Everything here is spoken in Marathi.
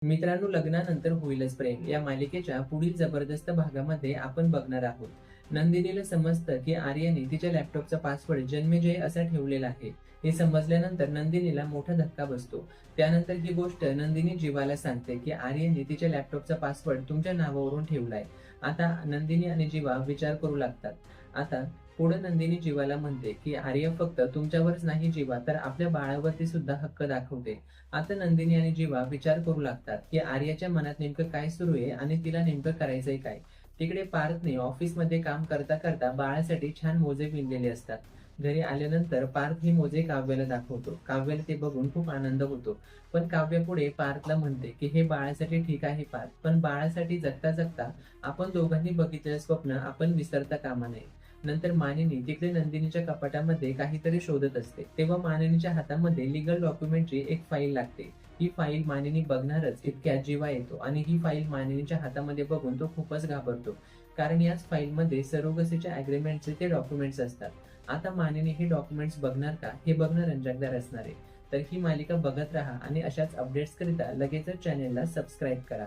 मित्रांनो, लग्नानंतर होईलच प्रेम या मालिकेच्या पुढील जबरदस्त भागामध्ये आपण बघणार आहोत. नंदिनीला समजतं की आर्याने तिच्या लॅपटॉपचा पासवर्ड जन्मेजय असा ठेवलेला आहे. हे समजल्यानंतर नंदिनीला मोठा धक्का बसतो. त्यानंतर ही गोष्ट नंदिनी जीवाला सांगते की आर्याने तिच्या लॅपटॉपचा पासवर्ड तुमच्या नावावरून ठेवलाय. आता नंदिनी आणि जीवा विचार करू लागतात. आता पुढे नंदिनी जीवाला म्हणते की आर्य फक्त तुमच्यावरच नाही जीवा, तर आपल्या बाळावरती सुद्धा हक्क दाखवते. आता नंदिनी आणि जीवा विचार करू लागतात की आर्याच्या मनात नेमकं काय सुरू आहे आणि तिला नेमकं करायचंय काय. तिकडे पार्थने ऑफिसमध्ये काम करता करता बाळासाठी छान मोजे विणलेले असतात. घरी आल्यानंतर पार्थ हे मोजे काव्याला दाखवतो. काव्याला ते बघून खूप आनंद होतो. पण काव्य पुढे पार्थला म्हणते की हे बाळासाठी ठीक आहे पार्थ, पण बाळासाठी जगता जगता आपण दोघांनी बघितलेलं स्वप्न आपण विसरता कामा नये. नंतर मानिनी तिकडे नंदिनीच्या कपाटामध्ये काहीतरी शोधत असते. तेव्हा मानिनीच्या हातामध्ये लीगल डॉक्युमेंटची एक फाईल लागते. ही फाईल मानिनी बघणारच इतक्यात जीवा येतो आणि ही फाईल मानिनीच्या हातामध्ये बघून तो खूपच घाबरतो. कारण याच फाईलमध्ये सरोगसीच्या अग्रीमेंटचे ते डॉक्युमेंट्स असतात. आता मानिनी हे डॉक्युमेंट्स बघणार का, हे बघणं रंजकदार असणार आहे. तर ही मालिका बघत राहा आणि अशाच अपडेट्स करिता लगेचच चॅनेलला सबस्क्राईब करा.